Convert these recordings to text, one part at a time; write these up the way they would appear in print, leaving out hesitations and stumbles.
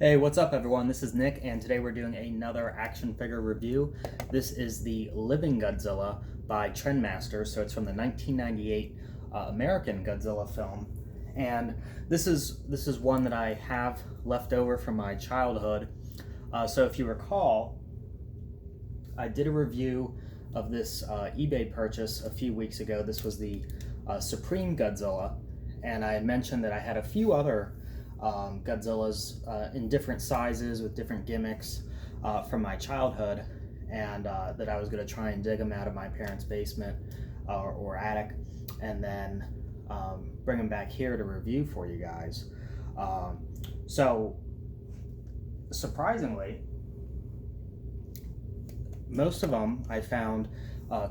Hey, what's up everyone? This is Nick, and today we're doing another action figure review. This is the Living Godzilla by Trendmasters, so it's from the 1998 American Godzilla film. And this is one that I have left over from my childhood. So if you recall, I did a review of this eBay purchase a few weeks ago. This was the Supreme Godzilla, and I had mentioned that I had a few other Godzillas in different sizes with different gimmicks from my childhood, and that I was going to try and dig them out of my parents' basement or attic, and then bring them back here to review for you guys. So, surprisingly, most of them I found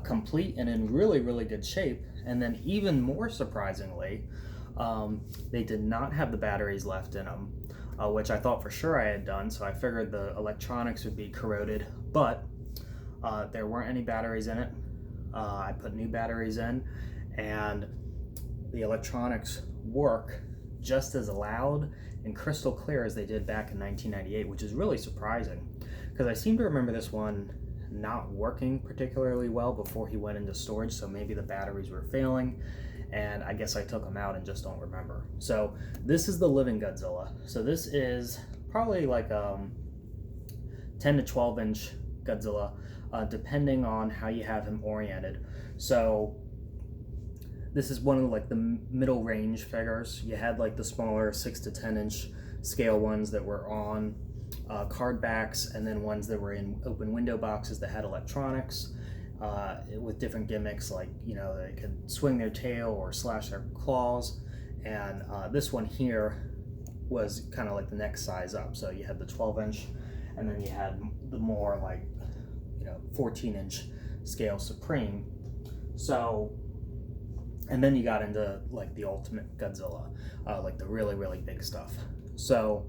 complete and in really, really good shape, and then even more surprisingly, they did not have the batteries left in them, which I thought for sure I had done, so I figured the electronics would be corroded, but there weren't any batteries in it. I put new batteries in, and the electronics work just as loud and crystal clear as they did back in 1998, which is really surprising, because I seem to remember this one not working particularly well before he went into storage, so maybe the batteries were failing, and I guess I took them out and just don't remember. So this is the Living Godzilla. So this is probably like 10 to 12 inch Godzilla, depending on how you have him oriented. So this is one of like the middle range figures. You had like the smaller 6 to 10 inch scale ones that were on card backs, and then ones that were in open window boxes that had electronics with different gimmicks, like, you know, they could swing their tail or slash their claws. And this one here was kind of like the next size up. So you had the 12 inch, and then you had the more like, you know, 14 inch scale Supreme. So, and then you got into like the Ultimate Godzilla, like the really, really big stuff. So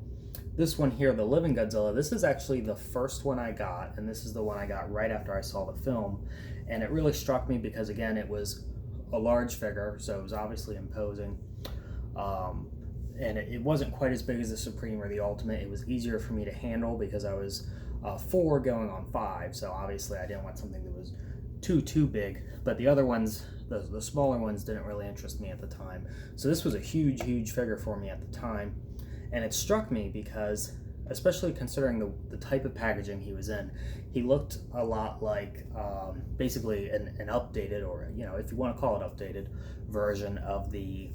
this one here, the Living Godzilla, this is actually the first one I got, and this is the one I got right after I saw the film. And it really struck me because, again, it was a large figure, so it was obviously imposing. And it wasn't quite as big as the Supreme or the Ultimate. It was easier for me to handle because I was 4 going on 5, so obviously I didn't want something that was too big. But the other ones, the smaller ones, didn't really interest me at the time. So this was a huge figure for me at the time. And it struck me because, especially considering the type of packaging he was in, he looked a lot like basically an updated, or, you know, if you want to call it updated, version of the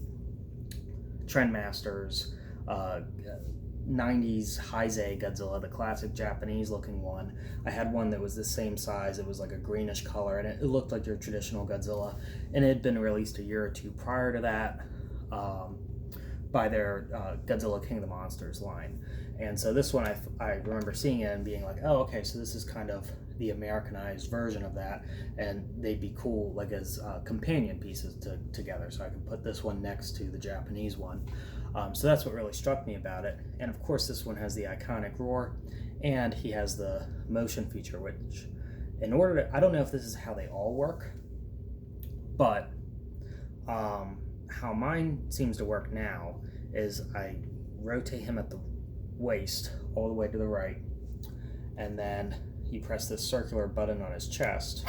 Trendmasters 90s Heisei Godzilla, the classic Japanese looking one. I had one that was the same size. It was like a greenish color, and it looked like your traditional Godzilla, and it had been released a year or two prior to that. By their Godzilla King of the Monsters line. And so this one, I remember seeing it and being like, oh, okay, so this is kind of the Americanized version of that, and they'd be cool like as companion pieces together, so I could put this one next to the Japanese one. So that's what really struck me about it. And of course this one has the iconic roar, and he has the motion feature, which, in order to, I don't know if this is how they all work, but how mine seems to work now is I rotate him at the waist all the way to the right, and then you press this circular button on his chest.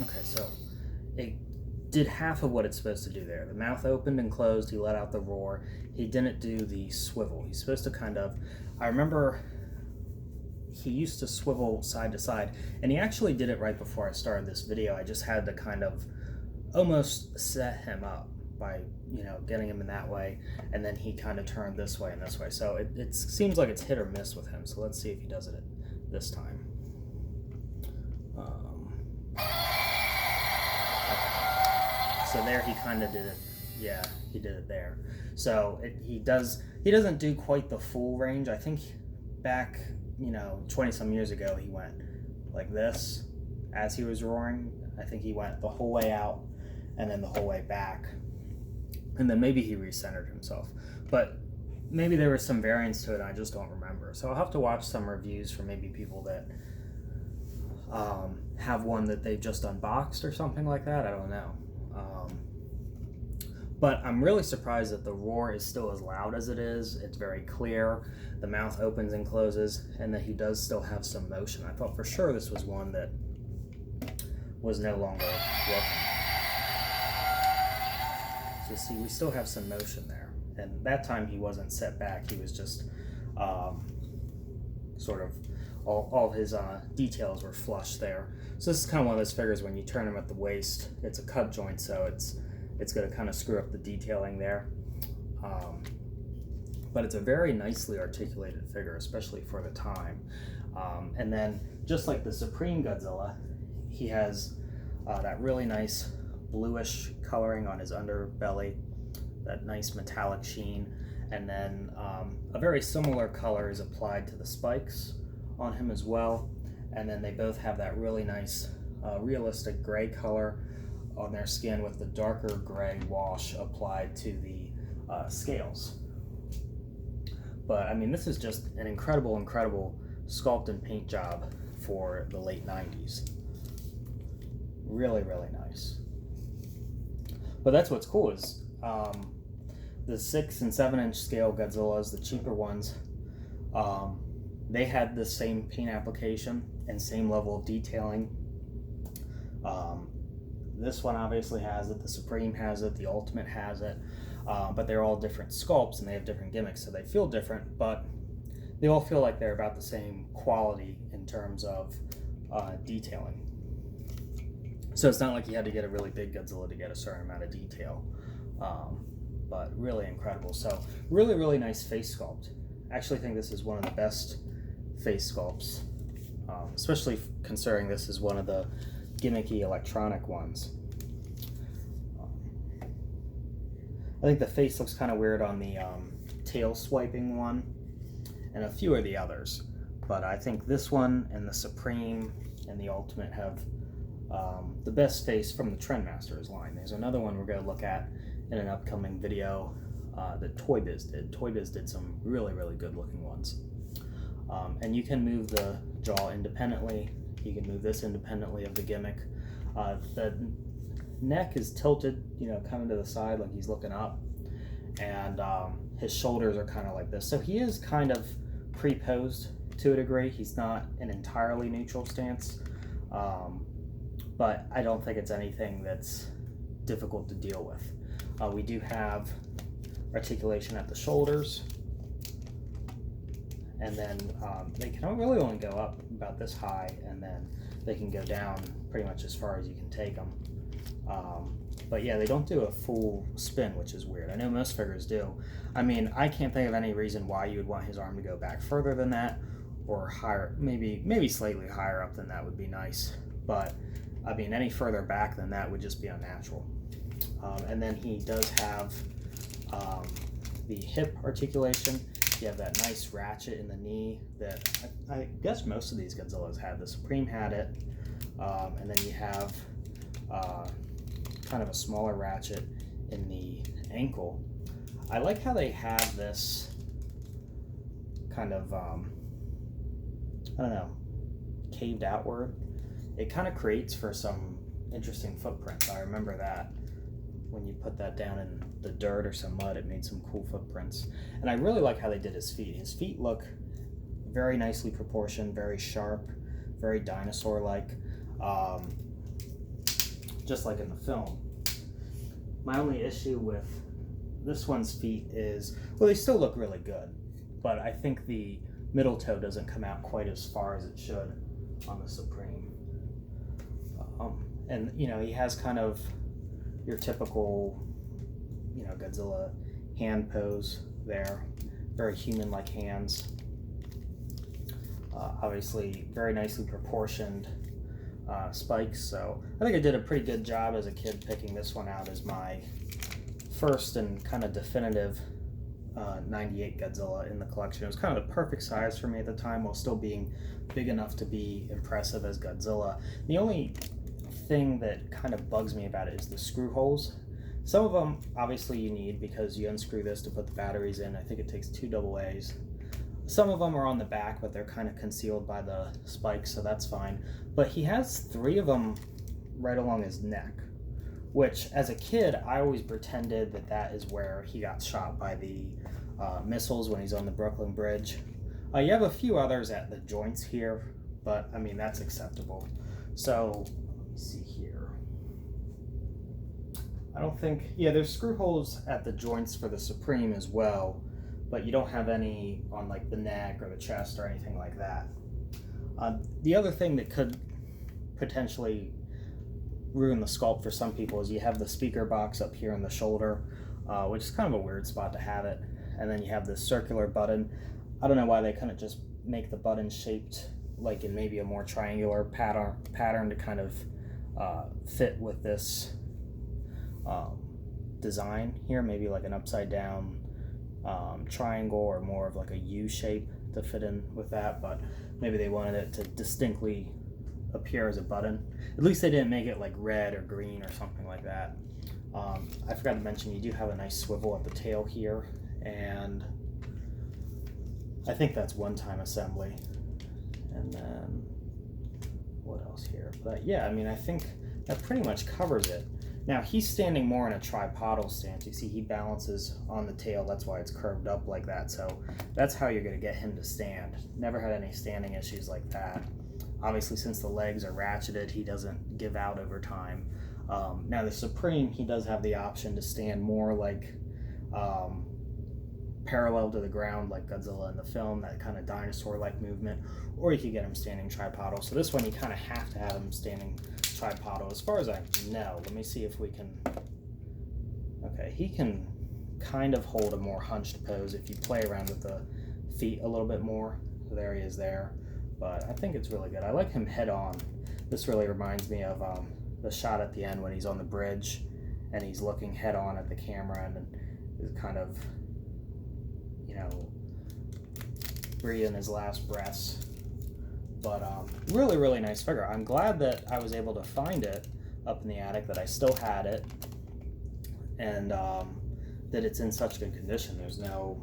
Okay, so it did half of what it's supposed to do there. The mouth opened and closed, he let out the roar. He didn't do the swivel. He's supposed to kind of, I remember he used to swivel side to side, and he actually did it right before I started this video. I just had to kind of almost set him up by, you know, getting him in that way, and then he kind of turned this way and this way. So it seems like it's hit or miss with him. So let's see if he does it this time. So there he kind of did it. Yeah, he did it there. So he doesn't do quite the full range. I think back, you know, 20 some years ago, he went like this as he was roaring. I think he went the whole way out and then the whole way back, and then maybe he recentered himself, but maybe there was some variance to it and I just don't remember. So I'll have to watch some reviews from maybe people that have one that they just unboxed or something like that. I don't know. But I'm really surprised that the roar is still as loud as it is. It's very clear. The mouth opens and closes, and that he does still have some motion. I thought for sure this was one that was no longer working. So see, we still have some motion there. And that time he wasn't set back. He was just sort of, all of his details were flush there. So this is kind of one of those figures when you turn him at the waist, it's a cut joint, so it's going to kind of screw up the detailing there. But it's a very nicely articulated figure, especially for the time. And then, just like the Supreme Godzilla, he has that really nice bluish coloring on his underbelly, that nice metallic sheen, and then a very similar color is applied to the spikes on him as well. And then they both have that really nice realistic gray color on their skin with the darker gray wash applied to the scales. But I mean, this is just an incredible sculpt and paint job for the late 90s. Really, really nice. But that's what's cool is the 6 and 7 inch scale Godzillas, the cheaper ones, they had the same paint application and same level of detailing. This one obviously has it, the Supreme has it, the Ultimate has it, but they're all different sculpts and they have different gimmicks, so they feel different, but they all feel like they're about the same quality in terms of detailing. So it's not like you had to get a really big Godzilla to get a certain amount of detail, but really incredible. So really, really nice face sculpt. I actually think this is one of the best face sculpts, especially considering this is one of the gimmicky electronic ones. I think the face looks kind of weird on the tail swiping one and a few of the others, but I think this one and the Supreme and the Ultimate have the best face from the Trendmasters line. There's another one we're going to look at in an upcoming video that Toy Biz did. Toy Biz did some really, really good looking ones. And you can move the jaw independently. You can move this independently of the gimmick. The neck is tilted, kind of to the side like he's looking up. And his shoulders are kind of like this. So he is kind of pre-posed to a degree. He's not an entirely neutral stance. But I don't think it's anything that's difficult to deal with. We do have articulation at the shoulders, and then they can really only go up about this high, and then they can go down pretty much as far as you can take them. But yeah, they don't do a full spin, which is weird. I know most figures do. I mean, I can't think of any reason why you would want his arm to go back further than that, or higher, maybe slightly higher up than that would be nice. But I mean, any further back than that would just be unnatural. And then he does have the hip articulation. You have that nice ratchet in the knee that I guess most of these Godzillas had. The Supreme had it. And then you have kind of a smaller ratchet in the ankle. I like how they have this kind of, I don't know, caved outward. It kind of creates for some interesting footprints. I remember that when you put that down in the dirt or some mud, it made some cool footprints. And I really like how they did his feet. His feet look very nicely proportioned, very sharp, very dinosaur-like, just like in the film. My only issue with this one's feet is, well, they still look really good, but I think the middle toe doesn't come out quite as far as it should on the Supreme. And he has kind of your typical, Godzilla hand pose there, very human-like hands. Obviously, very nicely proportioned spikes. So I think I did a pretty good job as a kid picking this one out as my first and kind of definitive 98 Godzilla in the collection. It was kind of the perfect size for me at the time, while still being big enough to be impressive as Godzilla. The only thing that kind of bugs me about it is the screw holes. Some of them obviously you need because you unscrew this to put the batteries in. I think it takes 2 AA's. Some of them are on the back, but they're kind of concealed by the spikes, so that's fine. But he has 3 of them right along his neck, which as a kid, I always pretended that that is where he got shot by the missiles when he's on the Brooklyn Bridge. You have a few others at the joints here, but I mean, that's acceptable. So, let me see here. I don't think, yeah, there's screw holes at the joints for the Supreme as well, but you don't have any on like the neck or the chest or anything like that. The other thing that could potentially ruin the sculpt for some people is you have the speaker box up here in the shoulder, which is kind of a weird spot to have it. And then you have this circular button. I don't know why they couldn't just make the button shaped like in maybe a more triangular pattern to kind of fit with this design here, maybe like an upside down triangle or more of like a U shape to fit in with that, but maybe they wanted it to distinctly appear as a button. At least they didn't make it like red or green or something like that. I forgot to mention you do have a nice swivel at the tail here, and I think that's one-time assembly. And then what else here? But yeah, I mean, I think that pretty much covers it. Now he's standing more in a tripodal stance. You see he balances on the tail, that's why it's curved up like that. So that's how you're going to get him to stand. Never had any standing issues like that. Obviously, since the legs are ratcheted, he doesn't give out over time. Now the Supreme, he does have the option to stand more like parallel to the ground like Godzilla in the film, that kind of dinosaur-like movement, or you could get him standing tripodal. So this one you kind of have to have him standing tripodal as far as I know. Let me see if we can, okay, he can kind of hold a more hunched pose if you play around with the feet a little bit more. So there he is there, but I think it's really good. I like him head on. This really reminds me of the shot at the end when he's on the bridge and he's looking head on at the camera and is kind of, you know, breathing his last breaths. But really, really nice figure. I'm glad that I was able to find it up in the attic, that I still had it, and that it's in such good condition. There's no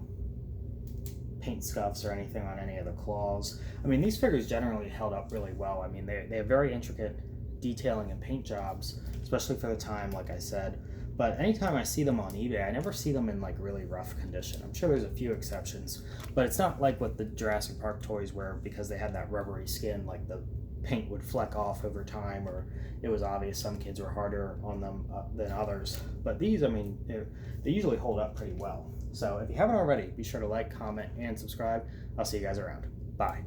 paint scuffs or anything on any of the claws. I mean, these figures generally held up really well. I mean, they have very intricate detailing and paint jobs, especially for the time, like I said. But anytime I see them on eBay, I never see them in like really rough condition. I'm sure there's a few exceptions, but it's not like with the Jurassic Park toys where, because they had that rubbery skin, like the paint would fleck off over time, or it was obvious some kids were harder on them than others. But these, I mean, they usually hold up pretty well. So if you haven't already, be sure to like, comment, and subscribe. I'll see you guys around. Bye.